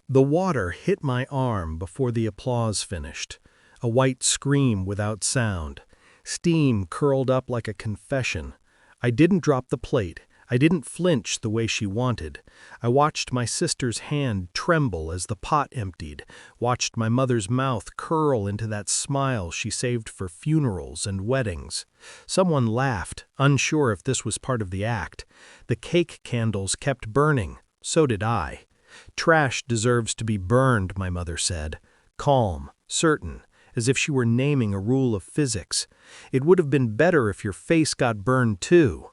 The water hit my arm before the applause finished. A white scream without sound. Steam curled up like a confession. I didn't drop the plate. I didn't flinch the way she wanted. I watched my sister's hand tremble as the pot emptied, watched my mother's mouth curl into that smile she saved for funerals and weddings. Someone laughed, unsure if this was part of the act. The cake candles kept burning. So did I. Trash deserves to be burned, my mother said. Calm, certain, as if she were naming a rule of physics. It would have been better if your face got burned too.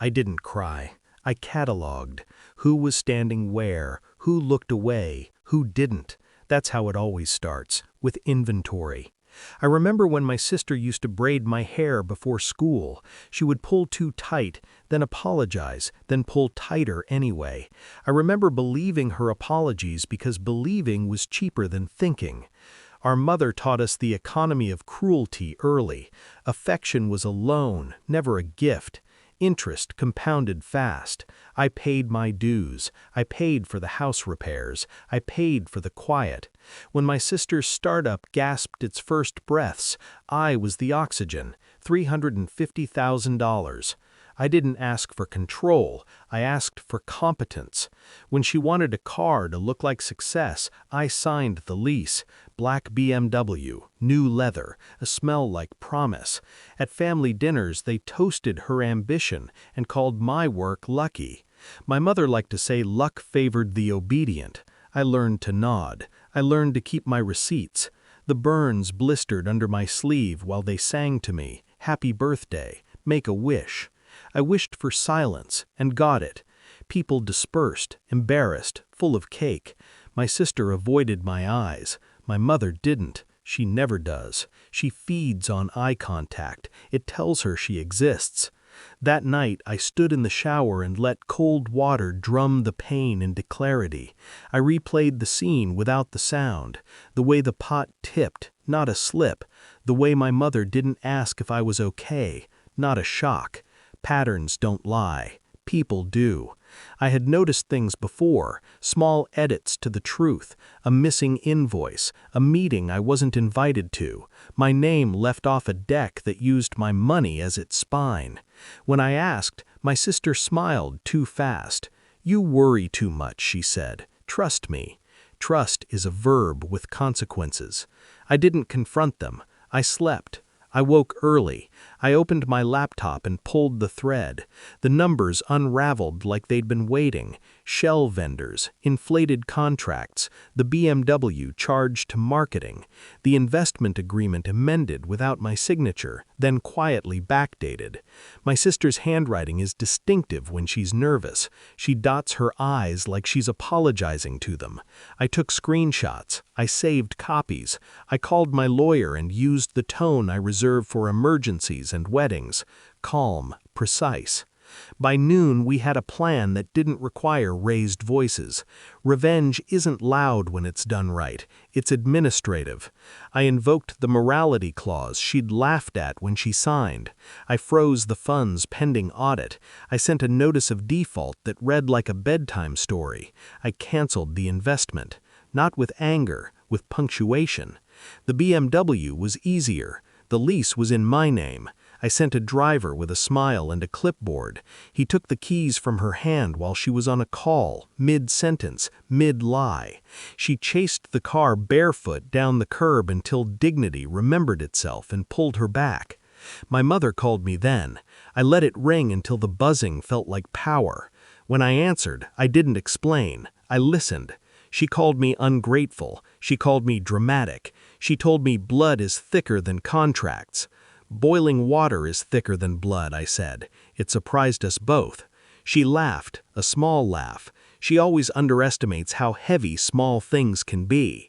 I didn't cry. I catalogued. Who was standing where, who looked away, who didn't. That's how it always starts, with inventory. I remember when my sister used to braid my hair before school. She would pull too tight, then apologize, then pull tighter anyway. I remember believing her apologies because believing was cheaper than thinking. Our mother taught us the economy of cruelty early. Affection was a loan, never a gift. Interest compounded fast. I paid my dues. I paid for the house repairs. I paid for the quiet. When my sister's startup gasped its first breaths, I was the oxygen, $350,000. I didn't ask for control, I asked for competence. When she wanted a car to look like success, I signed the lease. Black BMW, new leather, a smell like promise. At family dinners, they toasted her ambition and called my work lucky. My mother liked to say luck favored the obedient. I learned to nod. I learned to keep my receipts. The burns blistered under my sleeve while they sang to me, "Happy birthday, make a wish." I wished for silence, and got it. People dispersed, embarrassed, full of cake. My sister avoided my eyes. My mother didn't. She never does. She feeds on eye contact. It tells her she exists. That night, I stood in the shower and let cold water drum the pain into clarity. I replayed the scene without the sound. The way the pot tipped, not a slip. The way my mother didn't ask if I was okay, not a shock. Patterns don't lie. People do. I had noticed things before, small edits to the truth, a missing invoice, a meeting I wasn't invited to, my name left off a deck that used my money as its spine. When I asked, my sister smiled too fast. "You worry too much," she said. "Trust me." Trust is a verb with consequences. I didn't confront them. I slept. I woke early. I opened my laptop and pulled the thread. The numbers unraveled like they'd been waiting. Shell vendors, inflated contracts, the BMW charged to marketing, the investment agreement amended without my signature, then quietly backdated. My sister's handwriting is distinctive when she's nervous. She dots her I's like she's apologizing to them. I took screenshots. I saved copies. I called my lawyer and used the tone I reserve for emergencies and weddings. Calm, precise. By noon, we had a plan that didn't require raised voices. Revenge isn't loud when it's done right. It's administrative. I invoked the morality clause she'd laughed at when she signed. I froze the funds pending audit. I sent a notice of default that read like a bedtime story. I canceled the investment. Not with anger, with punctuation. The BMW was easier. The lease was in my name. I sent a driver with a smile and a clipboard. He took the keys from her hand while she was on a call, mid-sentence, mid-lie. She chased the car barefoot down the curb until dignity remembered itself and pulled her back. My mother called me then. I let it ring until the buzzing felt like power. When I answered, I didn't explain. I listened. She called me ungrateful. She called me dramatic. She told me blood is thicker than contracts. Boiling water is thicker than blood, I said. It surprised us both. She laughed, a small laugh. She always underestimates how heavy small things can be.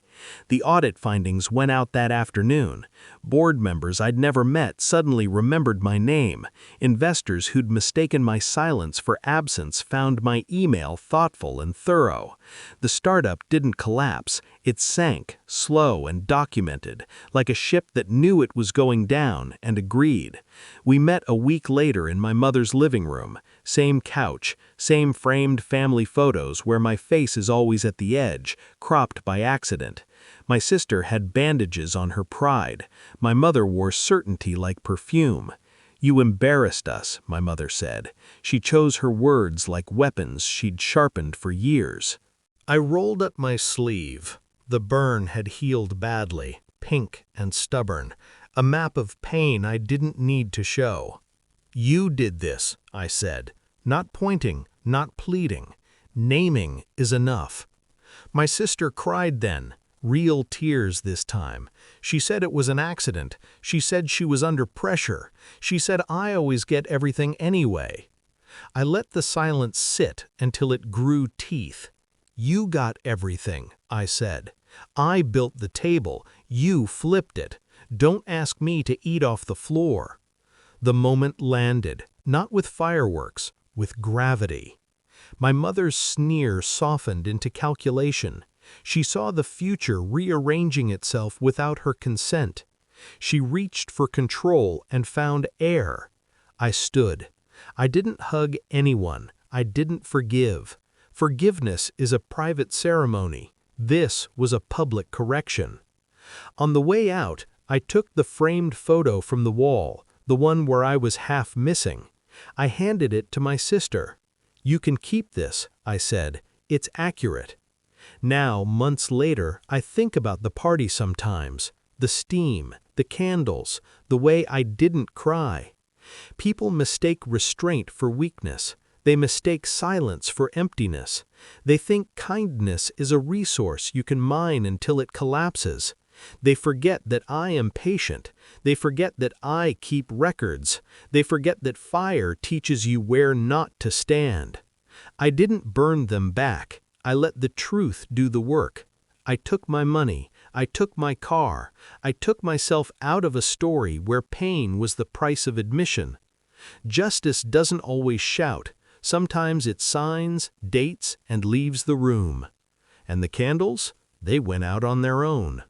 The audit findings went out that afternoon. Board members I'd never met suddenly remembered my name. Investors who'd mistaken my silence for absence found my email thoughtful and thorough. The startup didn't collapse. It sank, slow and documented, like a ship that knew it was going down and agreed. We met a week later in my mother's living room. same couch, same framed family photos where my face is always at the edge, cropped by accident. My sister had bandages on her pride. My mother wore certainty like perfume. "You embarrassed us," my mother said. She chose her words like weapons she'd sharpened for years. I rolled up my sleeve. The burn had healed badly, pink and stubborn, a map of pain I didn't need to show. "You did this," I said, not pointing, not pleading. Naming is enough. My sister cried then, real tears this time. She said it was an accident. She said she was under pressure. She said I always get everything anyway. I let the silence sit until it grew teeth. "You got everything," I said. "I built the table. You flipped it. Don't ask me to eat off the floor." The moment landed, not with fireworks, with gravity. My mother's sneer softened into calculation. She saw the future rearranging itself without her consent. She reached for control and found air. I stood. I didn't hug anyone. I didn't forgive. Forgiveness is a private ceremony. This was a public correction. On the way out, I took the framed photo from the wall, the one where I was half missing. I handed it to my sister. "You can keep this," I said. "It's accurate." Now, months later, I think about the party sometimes. The steam, the candles, the way I didn't cry. People mistake restraint for weakness. They mistake silence for emptiness. They think kindness is a resource you can mine until it collapses. They forget that I am patient. They forget that I keep records. They forget that fire teaches you where not to stand. I didn't burn them back. I let the truth do the work. I took my money. I took my car. I took myself out of a story where pain was the price of admission. Justice doesn't always shout. Sometimes it signs, dates, and leaves the room. And the candles? They went out on their own.